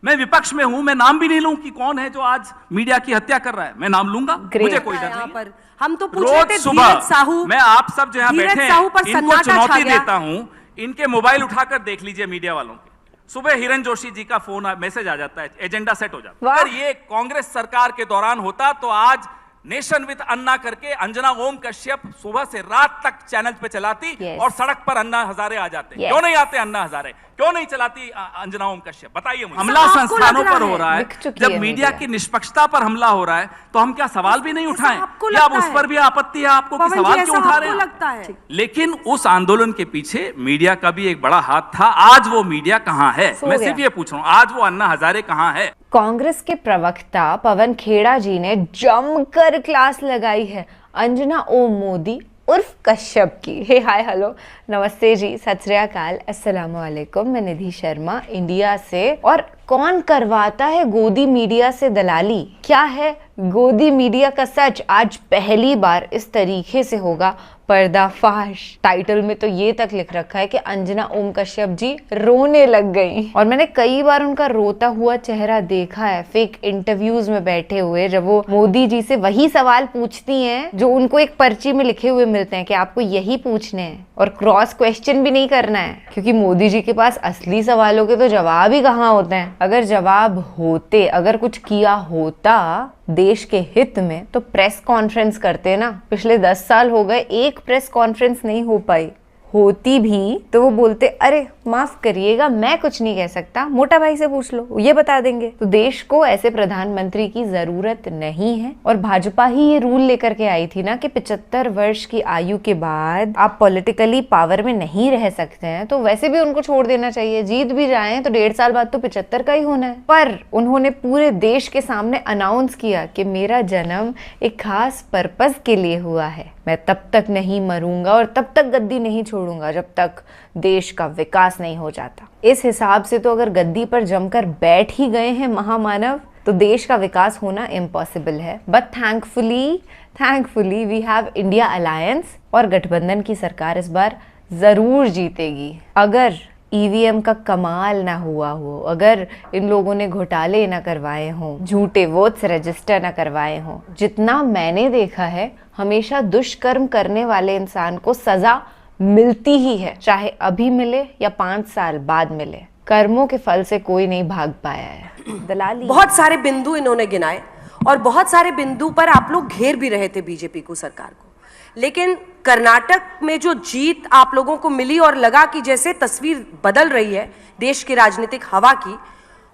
मैं विपक्ष में हूं, मैं नाम भी नहीं लूं कि कौन है जो आज मीडिया की हत्या कर रहा है। मैं नाम लूंगा, मुझे कोई डर नहीं। पर हम तो पूछ रहे थे धीरज साहू, मैं आप सब जो यहाँ बैठे हैं इनको चुनौती देता हूं, इनके मोबाइल उठाकर देख लीजिए मीडिया वालों के। सुबह हिरन जोशी जी का फोन मैसेज आ जाता है, एजेंडा सेट हो जाता है। अगर ये कांग्रेस सरकार के दौरान होता तो आज नेशन विद अन्ना करके अंजना ओम कश्यप सुबह से रात तक चैनल पे चलाती और सड़क पर अन्ना हजारे आ जाते। क्यों नहीं आते अन्ना हजारे, क्यों नहीं चलाती अंजना ओम कश्यप, बताइए मुझे। हमला संस्थानों पर हो रहा है, जब मीडिया की निष्पक्षता पर हमला हो रहा है तो हम क्या सवाल भी नहीं उठाएं? या अब उस पर भी आपत्ति है आपको कि सवाल क्यों उठा रहे हैं? लेकिन उस आंदोलन के पीछे मीडिया का भी एक बड़ा हाथ था। आज वो मीडिया कहाँ है? मैं सिर्फ ये पूछ रहा हूँ, आज वो अन्ना हजारे कहाँ है? कांग्रेस के प्रवक्ता पवन खेड़ा जी ने जमकर क्लास लगाई है अंजना ओम मोदी उर्फ कश्यप की। हे हाय हेलो नमस्ते जी, सत श्री अकाल, अस्सलाम वालेकुम। मैं निधि शर्मा इंडिया से। और कौन करवाता है गोदी मीडिया से दलाली? क्या है गोदी मीडिया का सच? आज पहली बार इस तरीके से होगा पर्दाफाश। टाइटल में तो ये तक लिख रखा है कि अंजना ओम कश्यप जी रोने लग गई। और मैंने कई बार उनका रोता हुआ चेहरा देखा है फेक इंटरव्यूज में बैठे हुए, जब वो मोदी जी से वही सवाल पूछती हैं जो उनको एक पर्ची में लिखे हुए मिलते हैं कि आपको यही पूछने हैं और क्रॉस क्वेश्चन भी नहीं करना है, क्योंकि मोदी जी के पास असली सवालों के तो जवाब ही कहाँ होते हैं। अगर जवाब होते, अगर कुछ किया होता देश के हित में तो प्रेस कॉन्फ्रेंस करते ना। पिछले 10 साल हो गए, एक प्रेस कॉन्फ्रेंस नहीं हो पाई। होती भी तो वो बोलते अरे माफ करिएगा मैं कुछ नहीं कह सकता, मोटा भाई से पूछ लो ये बता देंगे। तो देश को ऐसे प्रधानमंत्री की जरूरत नहीं है। और भाजपा ही ये रूल लेकर के आई थी ना कि 75 वर्ष की आयु के बाद आप पॉलिटिकली पावर में नहीं रह सकते हैं, तो वैसे भी उनको छोड़ देना चाहिए। जीत भी जाए तो 1.5 साल बाद तो 75 का ही होना है। पर उन्होंने पूरे देश के सामने अनाउंस किया कि मेरा जन्म एक खास पर्पज के लिए हुआ है, मैं तब तक नहीं मरूंगा और तब तक गद्दी नहीं छोड़ूंगा जब तक देश का विकास नहीं हो जाता। इस हिसाब से तो अगर गद्दी पर जमकर बैठ ही गए हैं महामानव तो देश का विकास होना इम्पॉसिबल है। But thankfully we have India alliance और गठबंधन की सरकार इस बार जरूर जीतेगी। अगर ईवीएम का कमाल ना हुआ हो, अगर इन लोगों ने घोटाले ना करवाए हों, झूठे वोट्स रजिस्टर ना करवाए हों, जितना मैंने देखा है हमेशा दुष्कर्म करने वाले इंसान को सजा मिलती ही है, चाहे अभी मिले या 5 साल बाद मिले। कर्मों के फल से कोई नहीं भाग पाया है। दलाली बहुत सारे बिंदु इन्होंने गिनाए और बहुत सारे बिंदु पर आप लोग घेर भी रहे थे बीजेपी को, सरकार को। लेकिन कर्नाटक में जो जीत आप लोगों को मिली और लगा कि जैसे तस्वीर बदल रही है देश की राजनीतिक हवा की,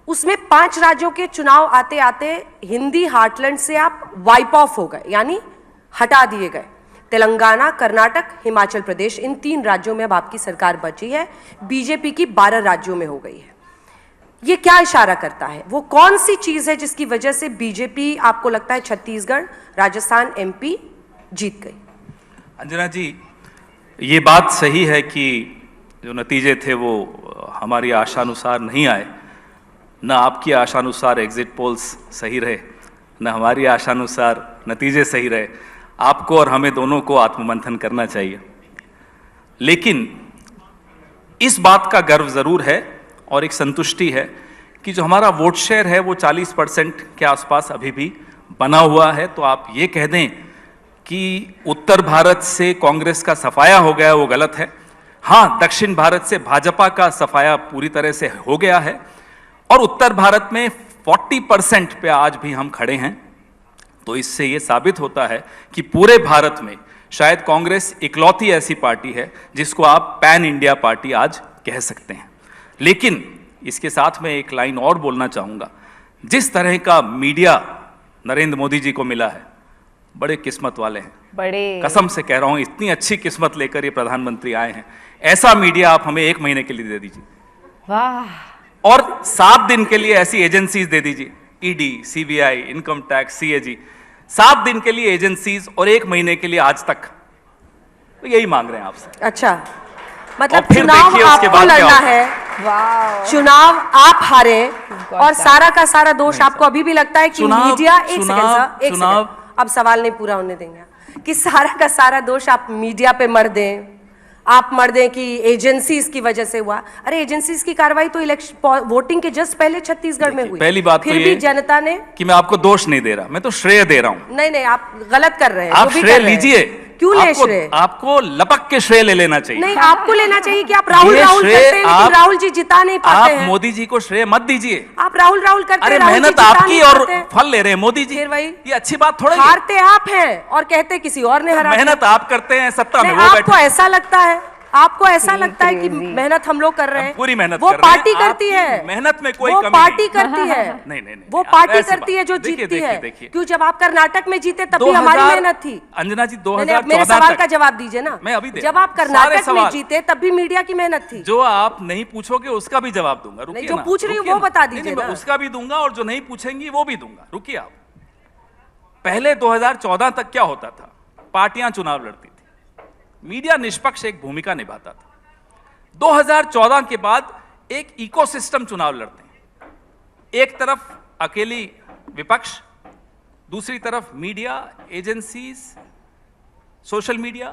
उसमें 5 राज्यों के चुनाव आते आते हिंदी हार्टलैंड से आप वाइप ऑफ हो गए, यानी हटा दिए गए। तेलंगाना, कर्नाटक, हिमाचल प्रदेश, इन 3 राज्यों में अब आपकी सरकार बची है, बीजेपी की 12 राज्यों में हो गई है। ये क्या इशारा करता है? वो कौन सी चीज है जिसकी वजह से बीजेपी आपको लगता है छत्तीसगढ़, राजस्थान, एमपी जीत गई? अंजना जी, ये बात सही है कि जो नतीजे थे वो हमारी आशानुसार नहीं आए। न आपकी आशानुसार एग्जिट पोल्स सही रहे, न हमारी आशानुसार नतीजे सही रहे। आपको और हमें दोनों को आत्ममंथन करना चाहिए। लेकिन इस बात का गर्व ज़रूर है और एक संतुष्टि है कि जो हमारा वोट शेयर है वो 40% के आसपास अभी भी बना हुआ है। तो आप ये कह दें कि उत्तर भारत से कांग्रेस का सफाया हो गया, वो गलत है। हाँ, दक्षिण भारत से भाजपा का सफाया पूरी तरह से हो गया है और उत्तर भारत में 40% पे आज भी हम खड़े हैं। तो इससे ये साबित होता है कि पूरे भारत में शायद कांग्रेस इकलौती ऐसी पार्टी है जिसको आप पैन इंडिया पार्टी आज कह सकते हैं। लेकिन इसके साथ में एक लाइन और बोलना चाहूँगा, जिस तरह का मीडिया नरेंद्र मोदी जी को मिला है, बड़े किस्मत वाले हैं। बड़े कसम से कह रहा हूं, इतनी अच्छी किस्मत लेकर ये प्रधानमंत्री आए हैं। ऐसा मीडिया आप हमें 1 महीने के लिए दे दीजिए, वाह। और 7 दिन के लिए ऐसी एजेंसीज दे दीजिए, ED, CBI, income tax, CAG, 7 दिन के लिए एजेंसीज और 1 महीने के लिए आज तक। तो यही मांग रहे हैं आपसे। अच्छा, मतलब चुनाव आपको लड़ना है, चुनाव आप हारे और सारा का सारा दोष आपको अभी भी लगता है कि मीडिया, एक सेकंड, अब सवाल नहीं पूरा होने देंगे, कि सारा का सारा दोष आप मीडिया पे मर दें, आप मर दें कि एजेंसीज की वजह से हुआ। अरे एजेंसीज की कार्रवाई तो इलेक्शन वोटिंग के जस्ट पहले छत्तीसगढ़ में हुई। पहली बात फिर तो भी ये जनता ने, कि मैं आपको दोष नहीं दे रहा, मैं तो श्रेय दे रहा हूं। नहीं आप गलत कर रहे हैं। आप जो भी श्रेय कर रहे हैं। लीजिए, क्यों ले श्रेय? आपको लपक के श्रेय ले लेना चाहिए। नहीं, आपको लेना चाहिए कि आप राहुल ये राहुल श्रेय करते हैं, लेकिन राहुल जी जिता नहीं पाते आप हैं। मोदी जी को श्रेय मत दीजिए। आप राहुल राहुल करते अरे हैं, राहुल जी मेहनत जिता आपकी नहीं और पाते हैं। फल ले रहे हैं मोदी जी, फिर वही ये अच्छी बात थोड़ी है। हारते आप हैं और कहते किसी और ने हरा। मेहनत आप करते हैं, सत्ता में नहीं, वो आपको बैठे। ऐसा लगता है, आपको ऐसा लगता है कि मेहनत हम लोग कर रहे हैं। पूरी मेहनत वो कर रहे हैं। पार्टी करती है, आपकी मेहनत में कोई वो कमी पार्टी नहीं। करती है। नहीं, वो आप पार्टी ऐसी करती है जो बात- देखिए, जीतती है। देखिए। क्यों? जब आप कर्नाटक में जीते तभी हमारी मेहनत थी। अंजना जी, नहीं, 2014 अब मेरे सवाल तक का जवाब दीजिए ना। मैं अभी दे जब रहा आप हूं। कर्नाटक सारे में सवाल। जीते तब भी मीडिया की मेहनत थी। जो आप नहीं पूछोगे उसका भी जवाब दूंगा, रुकिए नहीं, जो ना, पूछ रही हूं रुकिए वो ना। बता नहीं, दीजिए मैं ना। उसका भी दूंगा और जो नहीं पूछेंगी वो भी दूंगा, रुकिए आप। पहले 2014 तक क्या होता था? पार्टियां चुनाव लड़ती थी, मीडिया निष्पक्ष एक भूमिका निभाता था। 2014 के बाद एक इकोसिस्टम चुनाव लड़ते हैं। एक तरफ अकेली विपक्ष, दूसरी तरफ media, agencies, social media,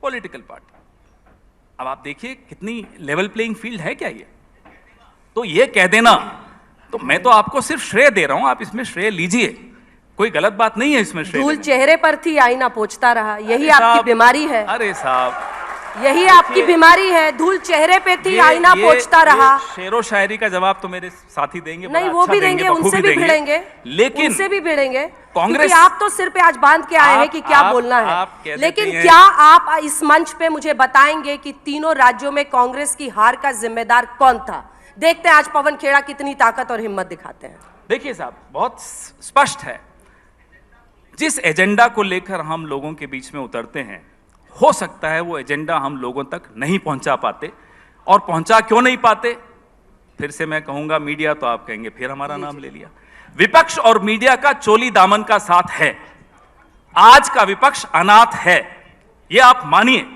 political party. अब आप देखिए कितनी लेवल प्लेइंग फील्ड है क्या ये? तो ये कह देना, तो मैं तो आपको सिर्फ श्रेय दे रहा हूं, आप इसमें श्रेय लीजिए, कोई गलत बात नहीं है इसमें श्रेय धूल लेने। चेहरे पर थी, आईना पोंछता रहा। यही अरे आपकी साहब, बीमारी है। अरे साहब, यही आपकी बीमारी है। धूल चेहरे पे थी, आईना पोंछता रहा। शेरो शायरी का जवाब तो मेरे साथी देंगे, बड़ा नहीं, वो अच्छा भी देंगे, उनसे बखूबी भी भिड़ेंगे, लेकिन उनसे भी भिड़ेंगे। कांग्रेस- क्योंकि आप तो सिर पे आज बांध के आए हैं कि क्या बोलना आप है। कह लेकिन देती हैं- क्या आप इस मंच पे मुझे बताएंगे कि तीनों राज्यों में कांग्रेस की हार का जिम्मेदार कौन था? देखते हैं आज पवन खेड़ा कितनी ताकत और हिम्मत दिखाते हैं। देखिए साहब, बहुत स्पष्ट है, जिस एजेंडा को लेकर हम लोगों के बीच में उतरते हैं, हो सकता है वो एजेंडा हम लोगों तक नहीं पहुंचा पाते। और पहुंचा क्यों नहीं पाते? फिर से मैं कहूंगा मीडिया, तो आप कहेंगे फिर हमारा नाम ले लिया। विपक्ष और मीडिया का चोली दामन का साथ है। आज का विपक्ष अनाथ है, ये आप मानिए।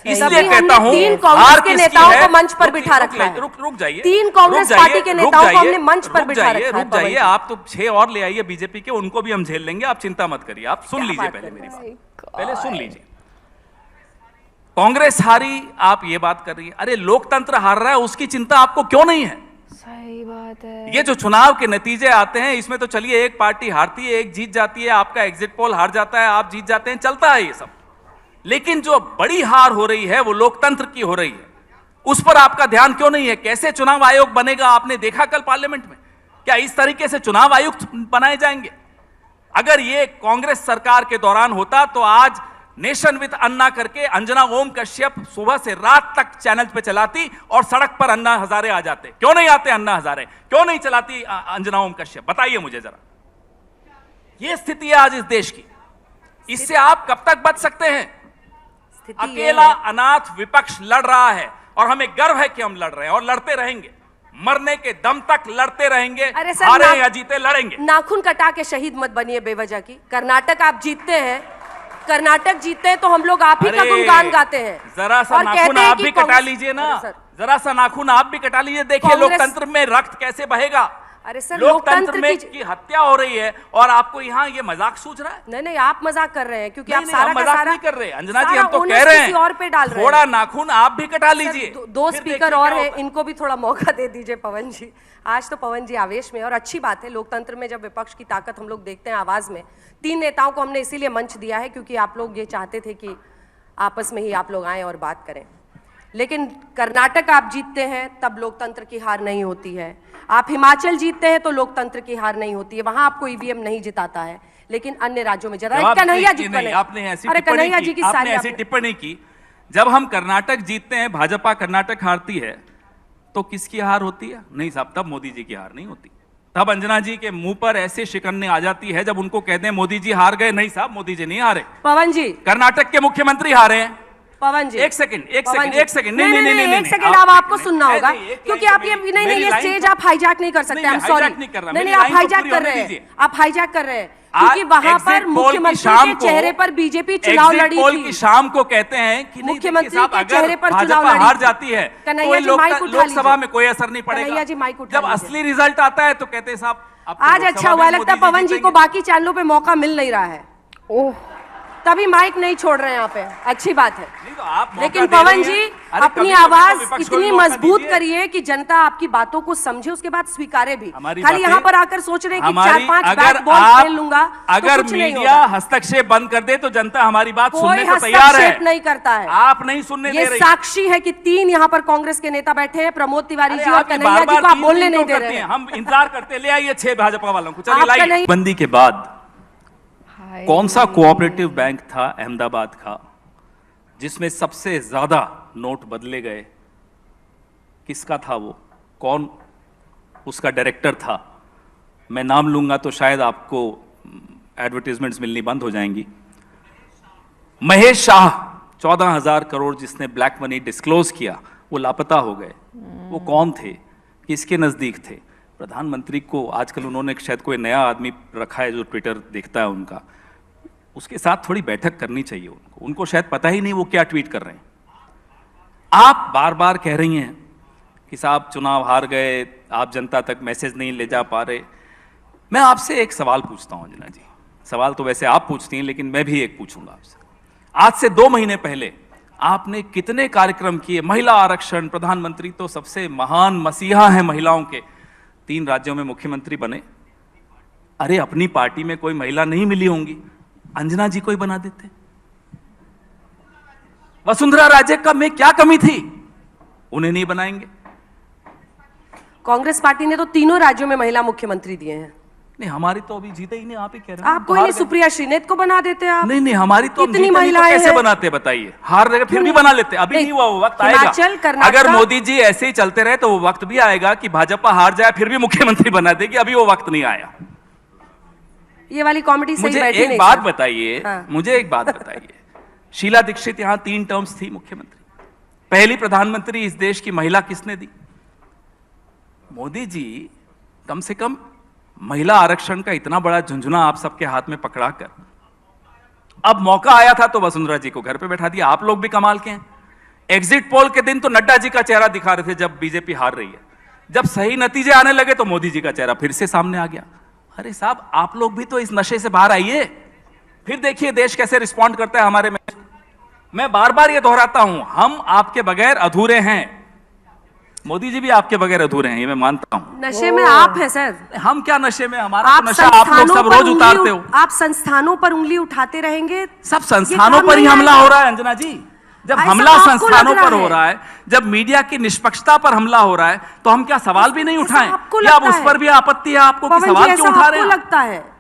इसलिए तभी कहता हमने हूं, तीन कांग्रेस हार के किसकी नेताओं है? को मंच पर रुक- बिठा रुक- रखा है। रुक जाइए। तीन कांग्रेस रुक पार्टी जाइए, के रुक नेताओं को जाइए, हमने मंच पर रुक बिठा जाइए, रखा है, रुक जाइए। पवन जी। आप तो 6 और ले आइए बीजेपी के, उनको भी हम झेल लेंगे, आप चिंता मत करिए। आप सुन क्या लीजिए बात पहले कर मेरी रहे बात, पहले सुन लीजिए। कांग्रेस हारी, आप ये बात कर रही है। अरे लोकतंत्र हार रहा है, उसकी चिंता आपको क्यों नहीं है? सही बात है। ये जो चुनाव के नतीजे आते हैं, इसमें तो चलिए एक पार्टी हारती है, एक जीत जाती है, आपका एग्जिट पोल हार जाता है, आप जीत जाते हैं, चलता है ये सब। लेकिन जो बड़ी हार हो रही है वो लोकतंत्र की हो रही है, उस पर आपका ध्यान क्यों नहीं है? कैसे चुनाव आयोग बनेगा? आपने देखा कल पार्लियामेंट में, क्या इस तरीके से चुनाव आयुक्त बनाए जाएंगे? अगर ये कांग्रेस सरकार के दौरान होता तो आज नेशन विद अन्ना करके अंजना ओम कश्यप सुबह से रात तक चैनल पे चलाती और सड़क पर अन्ना हजारे आ जाते। क्यों नहीं आते अन्ना हजारे? क्यों नहीं चलाती अंजना ओम कश्यप? बताइए मुझे जरा। ये स्थिति है आज इस देश की। इससे आप कब तक बच सकते हैं? स्थिति ये अकेला है। अनाथ विपक्ष लड़ रहा है और हमें गर्व है कि हम लड़ रहे हैं और लड़ते रहेंगे, मरने के दम तक लड़ते रहेंगे। अरे सर, हारे या जीते लड़ेंगे। नाखून कटा के शहीद मत बनिए बेवजह की। कर्नाटक आप जीतते हैं, कर्नाटक जीतते हैं तो हम लोग आप ही का अरे, गुणगान गाते हैं। जरा सा और नाखून कहते हैं आप कि भी कटा कांग्रेस- लीजिए ना, अरे सर, जरा सा नाखून आप भी कटा लीजिए, देखिए कांग्रेस- लोकतंत्र में रक्त कैसे बहेगा। अरे सर, लोकतंत्र लोकतंत्र में की- की हत्या हो रही है और आपको यहाँ ये मजाक सूझ रहा है? नहीं नहीं, आप मजाक कर रहे हैं क्योंकि नहीं, आप नहीं, सारा हम का मजाक सारा नहीं कर रहे अंजना जी, सारा हम तो onus कह रहे किसी और पे डाल हैं रहे थोड़ा हैं। नाखून आप भी कटा लीजिए। दो फिर स्पीकर देखिए और क्या हैं, होता है। इनको भी थोड़ा मौका दे दीजिए पवन जी। आज तो पवन जी आवेश में, और अच्छी बात है लोकतंत्र में जब विपक्ष की ताकत हम लोग देखते हैं आवाज में। 3 नेताओं को हमने इसीलिए मंच दिया है क्योंकि आप लोग ये चाहते थे कि आपस में ही आप लोग आए और बात करें। लेकिन कर्नाटक आप जीतते हैं तब लोकतंत्र की हार नहीं होती है। आप हिमाचल जीतते हैं तो लोकतंत्र की हार नहीं होती है, वहां आपको ईवीएम नहीं जिताता है। लेकिन अन्य राज्यों में जरा कन्हैया जी को नहीं, आपने ऐसी अरे टिप्पणी कन्हैया की, जी की आपने सारी ऐसी टिप्पणी की। जब हम कर्नाटक जीतते हैं, भाजपा कर्नाटक हारती है, तो किसकी हार होती है? नहीं साहब, तब मोदी जी की हार नहीं होती। तब अंजना जी के मुंह पर ऐसे शिकन्ने आ जाती है जब उनको कहते हैं मोदी जी हार गए। नहीं साहब, मोदी जी नहीं हारे, पवन जी, कर्नाटक के मुख्यमंत्री हारे हैं। पवन जी एक सेकंड नहीं, एक सेकंड अब आपको सुनना होगा क्योंकि आप ये नहीं ये स्टेज आप हाईजैक नहीं कर सकते। आई एम सॉरी, नहीं आप हाईजैक कर रहे हैं, आप हाईजैक कर रहे हैं क्योंकि वहां पर मुख्यमंत्री के चेहरे पर बीजेपी चुनाव लड़ी पोल की थी। शाम को कहते हैं कि नहीं, मुख्यमंत्री देखिए साहब, के अगर चेहरे पर चुनाव भाजपा लड़ी हार थी। जाती है कन्हैया तो जी माइक उठा लोकसभा लीजिए। में कोई असर नहीं पड़ेगा। कन्हैया जी माइक उठा जब लीजिए। असली रिजल्ट आता है तो कहते हैं साहब अब तो आज लोकसभा अच्छा हुआ, में लगता है मोदी पवन जी को जीतेंगे। बाकी चैनलों पे मौका मिल नहीं रहा है। ओह, तभी माइक नहीं छोड़ रहे हैं यहाँ पे, अच्छी बात है। नहीं तो आप मौका लेकिन दे पवन रहे जी हैं। अरे अपनी कभी-कभी आवाज तो विपक्ष को इतनी भी मौका मजबूत दीजिए। करिए कि जनता आपकी बातों को समझे, उसके बाद स्वीकारे भी। हमारी खाली बातें- यहाँ पर आकर सोच रहे हैं कि हमारी 4-5 अगर बैट बॉल आप खेल लूंगा तो अगर कुछ नहीं मीडिया होगा। हस्तक्षेप बंद कर दे तो जनता हमारी बात कोई सुनने को तैयार है। हस्तक्षेप नहीं करता है। आप नहीं सुनने ये दे रही। साक्षी है कि 3 यहाँ पर कांग्रेस के नेता बैठे हैं, प्रमोद तिवारी अरे जी और आप ये कन्हैया जी बार-बार को आप तीन बोलने दिन नहीं क्यों दे रहे करते हैं। हैं? हम इंतजार करते, ले आइए 6 भाजपा वालों को, चलिए आपका लाइए। नहीं- बंदी के बाद हाय। कौन सा कोऑपरेटिव बैंक था अहमदाबाद का जिसमें सबसे ज्यादा नोट बदले गए? किसका था वो? कौन उसका डायरेक्टर था? मैं नाम लूंगा तो शायद आपको एडवर्टीजमेंट्स मिलनी बंद हो जाएंगी। महेश शाह, 14,000 करोड़ जिसने ब्लैक मनी डिस्क्लोज किया, वो लापता हो गए। वो कौन थे? किसके नजदीक थे? प्रधानमंत्री को आजकल उन्होंने शायद कोई नया आदमी रखा है जो ट्विटर देखता है उनका, उसके साथ थोड़ी बैठक करनी चाहिए उनको शायद पता ही नहीं वो क्या ट्वीट कर रहे हैं। आप बार बार कह रही हैं कि साहब चुनाव हार गए, आप जनता तक मैसेज नहीं ले जा पा रहे। मैं आपसे एक सवाल पूछता हूं अंजना जी, सवाल तो वैसे आप पूछती हैं लेकिन मैं भी एक पूछूंगा आपसे। आज से 2 महीने पहले आपने कितने कार्यक्रम किए? महिला आरक्षण, प्रधानमंत्री तो सबसे महान मसीहा हैं महिलाओं के, 3 राज्यों में मुख्यमंत्री बने। अरे अपनी पार्टी में कोई महिला नहीं मिली होंगी, अंजना जी को ही बना देते। वसुंधरा राजे का में क्या कमी थी? उन्हें नहीं बनाएंगे। कांग्रेस पार्टी ने तो तीनों राज्यों में महिला मुख्यमंत्री दिए हैं। नहीं हमारी तो अभी जीते ही नहीं, आप ही कह रहे हैं। आप कोई नहीं, सुप्रिया श्रीनेत को बना देते आप। नहीं हमारी तो कितनी महिलाएं कैसे हैं? बनाते बताइए? हार रहे फिर भी बना लेते। अभी नहीं हुआ, वो वक्त आएगा। हिमाचल, कर्नाटक- अगर मोदी जी ऐसे ही चलते रहे तो वो वक्त भी आएगा कि भाजपा हार जाए फिर भी मुख्यमंत्री बना देगी। अभी वो वक्त नहीं आया। ये वाली कॉमेडी सही मुझे बैठी एक नहीं बात सर। बताइए, हाँ। मुझे एक बात बताइए, शीला दीक्षित यहां 3 टर्म्स थी मुख्यमंत्री, पहली प्रधानमंत्री इस देश की महिला किसने दी? मोदी जी कम से कम महिला आरक्षण का इतना बड़ा झुंझुना आप सबके हाथ में पकड़ाकर, अब मौका आया था तो वसुंधरा जी को घर पे बैठा दिया। आप लोग भी कमाल के हैं। एग्जिट पोल के दिन तो नड्डा जी का चेहरा दिखा रहे थे जब बीजेपी हार रही है, जब सही नतीजे आने लगे तो मोदी जी का चेहरा फिर से सामने आ गया। अरे साहब आप लोग भी तो इस नशे से बाहर आइए, फिर देखिए देश कैसे रिस्पॉन्ड करता है हमारे में। मैं बार बार ये दोहराता हूं, हम आपके बगैर अधूरे हैं, मोदी जी भी आपके बगैर अधूरे हैं, ये मैं मानता हूं। नशे में आप हैं सर। हम क्या नशे में? हमारा आप तो नशा आप लोग सब रोज उतारते हो। आप संस्थानों पर उंगली उठाते रहेंगे। सब ये संस्थानों काम पर ही नहीं हमला आएगा। हो रहा है अंजना जी। जब ऐसा हमला आपको संस्थानों लग रहा पर हो है। रहा है, जब मीडिया की निष्पक्षता पर हमला हो रहा है, तो हम क्या सवाल भी नहीं ऐसा उठाएं? आपको या अब लगता उस पर है? भी आपत्ति है आपको कि पवन जी, सवाल ऐसा क्यों उठा रहे आपको हैं? लगता है?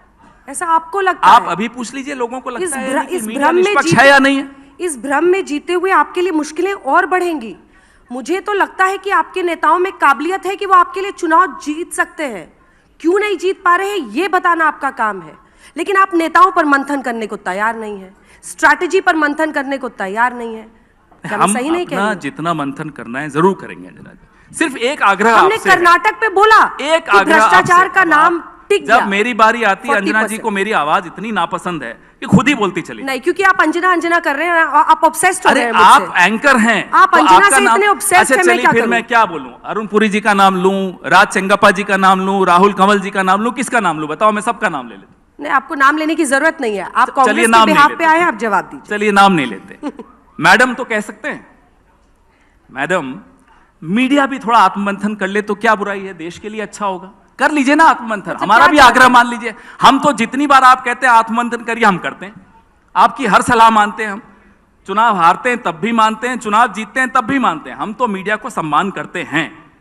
ऐसा आपको लगता आप है? अभी पूछ लीजिए लोगों को इस लगता है भ्र- कि इस मीडिया भ्रम में निष्पक्ष जीते- है या नहीं है? इस भ्रम में जीते हुए आपके लिए मुश्किलें और बढ़ेंगी। मुझे तो लगता है कि आपके नेताओं में काबिलियत है कि वो आपके लिए चुनाव जीत सकते हैं। क्यों नहीं जीत पा रहे हैं ये बताना आपका काम है, लेकिन आप नेताओं पर मंथन करने को तैयार नहीं है, स्ट्रैटेजी पर मंथन करने को तैयार नहीं है। क्या मैं हम सही नहीं कह अपना रही हूं? जितना मंथन करना है जरूर करेंगे अंजना जी। सिर्फ एक आग्रह हमने आपसे है। कर्नाटक पे बोला एक कि आग्रह भ्रष्टाचार आपसे। का नाम टिक गया। जब मेरी बारी आती है अंजना जी 40%। को मेरी आवाज इतनी नापसंद है कि खुद ही बोलती चली। नहीं, क्योंकि आप अंजना अंजना कर रहे हैं, आप ऑब्सेस्ड हो अरे रहे हैं आप मुझसे। एंकर हैं, आप तो अंजना आपका से नाम- इतने obsessed अच्छा हैं, मैं चलिए क्या फिर करूं? मैं क्या बोलूं? अरुण पुरी जी का नाम लूं, राज चंगप्पा जी का नाम लूं, राहुल कंवल जी का नाम लूं, किसका नाम लूं? बताओ, मैं सबका नाम ले लेता हूं। नहीं, आपको नाम लेने की जरूरत नहीं है। आप चलिए कांग्रेस नाम के नहीं बिहाफ लेते। पे आए हैं, आप जवाब दीजिए। चलिए नाम नहीं लेते। मैडम तो कह सकते हैं। मैडम, मीडिया भी थोड़ा आत्ममंथन कर ले तो क्या बुराई है? देश के लिए अच्छा होगा। कर लीजिए ना आत्ममंथन। अच्छा, हमारा क्या भी आग्रह मान लीजिए। हम तो जितनी बार आप कहते हैं आत्ममंथन करिए, हम करते हैं। आपकी हर सलाह मानते हैं हम। चुनाव हारते हैं तब भी मानते हैं, चुनाव जीतते हैं तब भी मानते हैं। हम तो मीडिया को सम्मान करते हैं।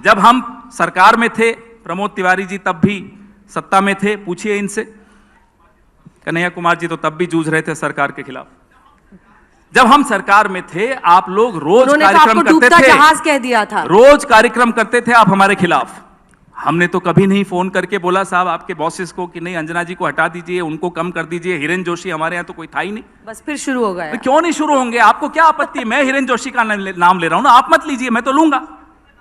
जब हम सरकार में थे, प्रमोद तिवारी जी तब भी सत्ता में थे, पूछिए इनसे। कन्हैया कुमार जी तो तब भी जूझ रहे थे सरकार के खिलाफ। जब हम सरकार में थे, आप लोग रोज उन्होंने तो कार्यक्रम आपको करते डूबता थे, जहाज कह दिया था। रोज कार्यक्रम करते थे आप हमारे खिलाफ। हमने तो कभी नहीं फोन करके बोला साहब आपके बॉसेस को कि नहीं अंजना जी को हटा दीजिए, उनको कम कर दीजिए। हिरेन जोशी हमारे यहाँ तो कोई था ही नहीं। बस फिर शुरू हो गया। क्यों नहीं शुरू होंगे? आपको क्या आपत्ति? मैं हिरेन जोशी का नाम ले रहा हूं ना, आप मत लीजिए, मैं तो लूंगा।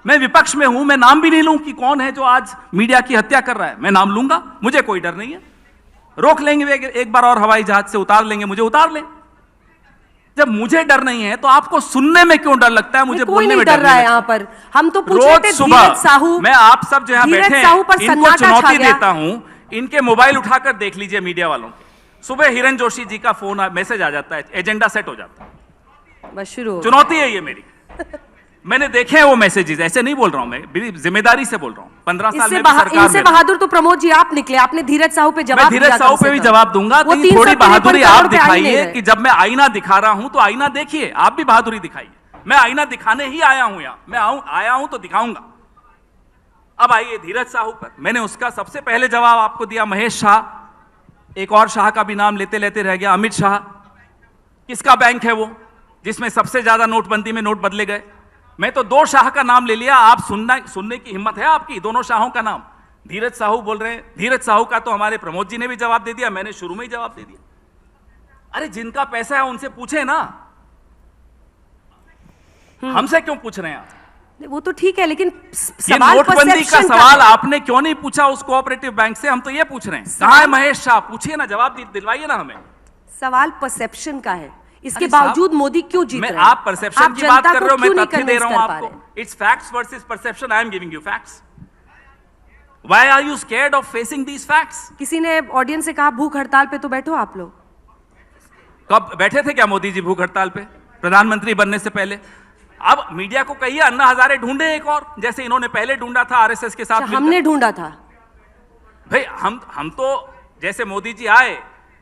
मैं विपक्ष में हूं, मैं नाम भी नहीं लूं कि कौन है जो आज मीडिया की हत्या कर रहा है। मैं नाम लूंगा, मुझे कोई डर नहीं है। रोक लेंगे एक बार और, हवाई जहाज से उतार लेंगे, मुझे उतार लें। जब मुझे डर नहीं है तो आपको सुनने में क्यों डर लगता है? मुझे कोई बोलने नहीं में डर रहा है लगता यहाँ पर। हम तो पूछ रहे रोज थे सुबह धीरज साहू। मैं आप सब जो यहाँ धीरज बैठे साहू पर हैं इनको सन्नाटा छा चुनौती गया। देता हूं, इनके मोबाइल उठाकर देख लीजिए मीडिया वालों के। सुबह हिरन जोशी जी का फोन मैसेज आ जाता है, एजेंडा सेट हो जाता है। बस शुरू हो चुनौती है ये मेरी। मैंने देखे हैं वो मैसेजेस, ऐसे नहीं बोल रहा हूं मैं, जिम्मेदारी से बोल रहा हूं। 15 साल में भी सरकार इनसे बहादुर तो प्रमोद जी आप निकले, आपने धीरज साहू पे जवाब मैं धीरज साहू पे भी जवाब दूंगा। तो थोड़ी बहादुरी आप दिखाइए कि जब मैं आईना दिखा रहा हूं तो आईना देखिए, आप भी बहादुरी दिखाइए। मैं आईना दिखाने ही आया हूं, यहाँ मैं आया हूं तो दिखाऊंगा। अब आइए धीरज साहू पर, मैंने उसका सबसे पहले जवाब आपको दिया। महेश शाह, एक और शाह का भी नाम लेते लेते रह गया, अमित शाह। किसका बैंक है वो जिसमें सबसे ज्यादा नोटबंदी में नोट बदले गए? मैं तो 2 शाह का नाम ले लिया, आप सुनने की हिम्मत है आपकी? दोनों शाहों का नाम धीरज साहू बोल रहे हैं। धीरज साहू का तो हमारे प्रमोद जी ने भी जवाब दे दिया, मैंने शुरू में ही जवाब दे दिया। अरे जिनका पैसा है उनसे पूछे ना, हमसे क्यों पूछ रहे हैं आप? वो तो ठीक है, लेकिन ये नोटबंदी का सवाल आपने क्यों नहीं पूछा उस कोऑपरेटिव बैंक से? हम तो ये पूछ रहे हैं, कहां है महेश शाह? पूछिए ना, जवाब दिलवाइए ना हमें। सवाल परसेप्शन का है, इसके बावजूद मोदी क्यों जीत रहे हैं? आप परसेप्शन की बात कर रहे हो, मैं तथ्य दे रहा हूं आपको। It's facts versus perception, I am giving you facts. Why are you scared of facing these facts? किसी ने ऑडियंस से कहा भूख हड़ताल पे तो बैठो आप लोग। कब बैठे थे क्या मोदी जी भूख हड़ताल पे, प्रधानमंत्री बनने से पहले? अब मीडिया को कहिए अन्ना हजारे ढूंढे एक और, जैसे इन्होंने पहले ढूंढा था आरएसएस के साथ। हमने ढूंढा था भाई, हम तो जैसे मोदी जी आए,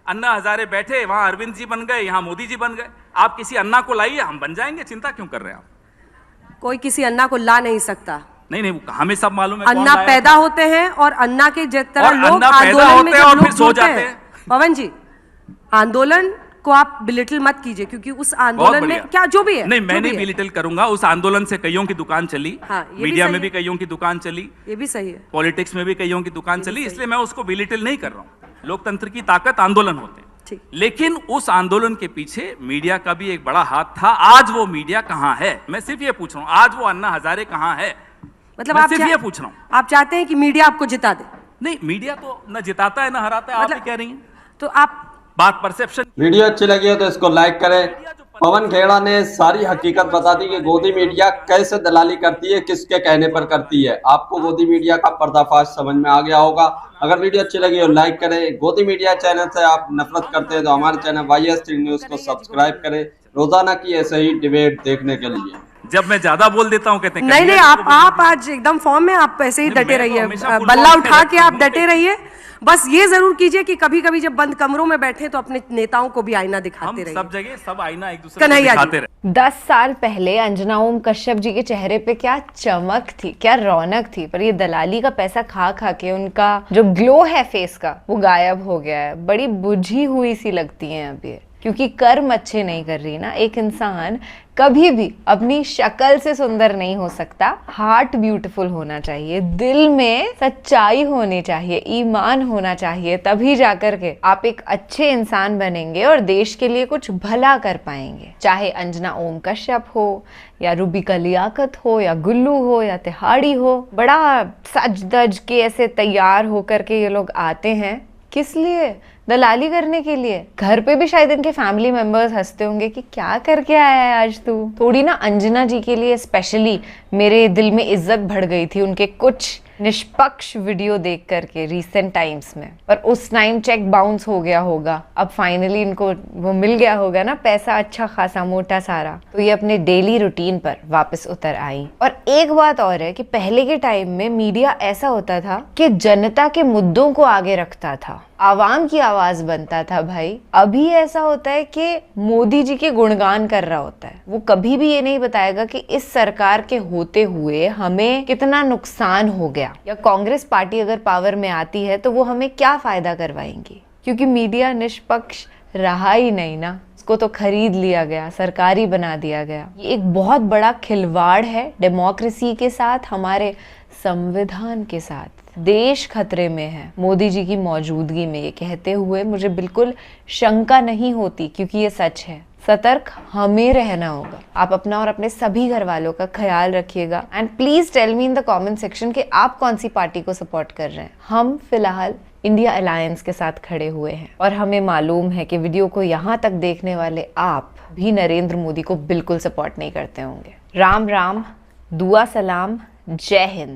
अन्ना हजारे बैठे, वहां अरविंद जी बन गए, यहां मोदी जी बन गए। आप किसी अन्ना को लाइए, हम बन जाएंगे, चिंता क्यों कर रहे हैं आप? कोई किसी अन्ना को ला नहीं सकता। नहीं, हमें सब मालूम है। अन्ना पैदा होते हैं और अन्ना के तरह लोग अन्ना पैदा होते हैं और फिर सो जाते हैं। पवन जी, आंदोलन को आप बिलिटल मत कीजिए, क्योंकि उस आंदोलन में क्या जो भी है, नहीं मैं नहीं बिलिटल करूंगा। उस आंदोलन से कईयों की दुकान चली, हाँ, मीडिया में भी कईयों की दुकान चली, ये भी सही है, पॉलिटिक्स में भी कईयों की दुकान चली, इसलिए मैं उसको बिलिटल नहीं कर रहा हूं। लोकतंत्र की ताकत आंदोलन होते हैं, लेकिन उस आंदोलन के पीछे मीडिया का भी एक बड़ा हाथ था। आज वो मीडिया कहां है? मैं सिर्फ ये पूछ रहा हूं, आज वो अन्ना हजारे कहां है? मतलब आप सिर्फ ये पूछ रहा हूं। आप चाहते हैं कि मीडिया आपको जिता दे? नहीं, मीडिया तो न जिताता है न हराता है, आप ही कह रही हैं। तो आप बात परसेप्शन। वीडियो अच्छी लगी हो तो इसको लाइक करें। पवन खेड़ा ने सारी हकीकत बता दी कि गोदी मीडिया कैसे दलाली करती है, किसके कहने पर करती है। आपको गोदी मीडिया का पर्दाफाश समझ में आ गया होगा। अगर वीडियो अच्छी लगी हो लाइक करें। गोदी मीडिया चैनल से आप नफरत करते हैं तो हमारे चैनल YST न्यूज को सब्सक्राइब करें, रोजाना की ऐसे ही डिबेट देखने के लिए। जब मैं ज्यादा बोल देता हूं कहते हैं नहीं, आप आज एकदम फॉर्म में, आप ऐसे ही डटे रहिए, बल्ला उठा के आप डटे रहिए। बस ये जरूर कीजिए कि कभी कभी जब बंद कमरों में बैठे तो अपने नेताओं को भी आईना दिखाते रहिए। सब जगह सब आईना एक दूसरे को दिखाते रहे। 10 साल पहले अंजना ओम कश्यप जी के चेहरे पे क्या चमक थी, क्या रौनक थी, पर ये दलाली का पैसा खा खा के उनका जो ग्लो है फेस का वो गायब हो गया है। बड़ी बुझी हुई सी लगती हैं अब ये, क्योंकि कर्म अच्छे नहीं कर रही ना। एक इंसान कभी भी अपनी शक्ल से सुंदर नहीं हो सकता, हार्ट ब्यूटीफुल होना चाहिए, दिल में सच्चाई होनी चाहिए, ईमान होना चाहिए, तभी जाकर के आप एक अच्छे इंसान बनेंगे और देश के लिए कुछ भला कर पाएंगे। चाहे अंजना ओम कश्यप हो या रूबिका लियाकत हो या गुल्लू हो या तिहाड़ी हो, बड़ा सज धज के ऐसे तैयार होकर के ये लोग आते हैं। किस लिए? दलाली करने के लिए। घर पे भी शायद इनके फैमिली मेंबर्स हंसते होंगे कि क्या करके आया है आज तू। थोड़ी ना अंजना जी के लिए स्पेशली मेरे दिल में इज्जत बढ़ गई थी उनके कुछ निष्पक्ष वीडियो देख करके रिसेंट टाइम्स में, पर उस टाइम चेक बाउंस हो गया होगा। अब फाइनली इनको वो मिल गया होगा ना पैसा, अच्छा खासा मोटा सारा, तो ये अपने डेली रूटीन पर वापस उतर आई। और एक बात और है कि पहले के टाइम में मीडिया ऐसा होता था कि जनता के मुद्दों को आगे रखता था, आवाम की आवाज बनता था भाई। अभी ऐसा होता है कि मोदी जी के गुणगान कर रहा होता है, वो कभी भी ये नहीं बताएगा कि इस सरकार के होते हुए हमें कितना नुकसान हो गया, या कांग्रेस पार्टी अगर पावर में आती है तो वो हमें क्या फायदा करवाएंगी। क्योंकि मीडिया निष्पक्ष रहा ही नहीं ना, उसको तो खरीद लिया गया, सरकारी बना दिया गया। ये एक बहुत बड़ा खिलवाड़ है डेमोक्रेसी के साथ, हमारे संविधान के साथ। देश खतरे में है मोदी जी की मौजूदगी में, ये कहते हुए मुझे बिल्कुल शंका नहीं होती, क्योंकि ये सच है। सतर्क हमें रहना होगा। आप अपना और अपने सभी घर वालों का ख्याल रखिएगा। And please tell me in the comment section कि आप कौन सी पार्टी को सपोर्ट कर रहे हैं। हम फिलहाल इंडिया अलायंस के साथ खड़े हुए हैं, और हमें मालूम है कि वीडियो को यहाँ तक देखने वाले आप भी नरेंद्र मोदी को बिल्कुल सपोर्ट नहीं करते होंगे। राम राम, दुआ सलाम, जय हिंद।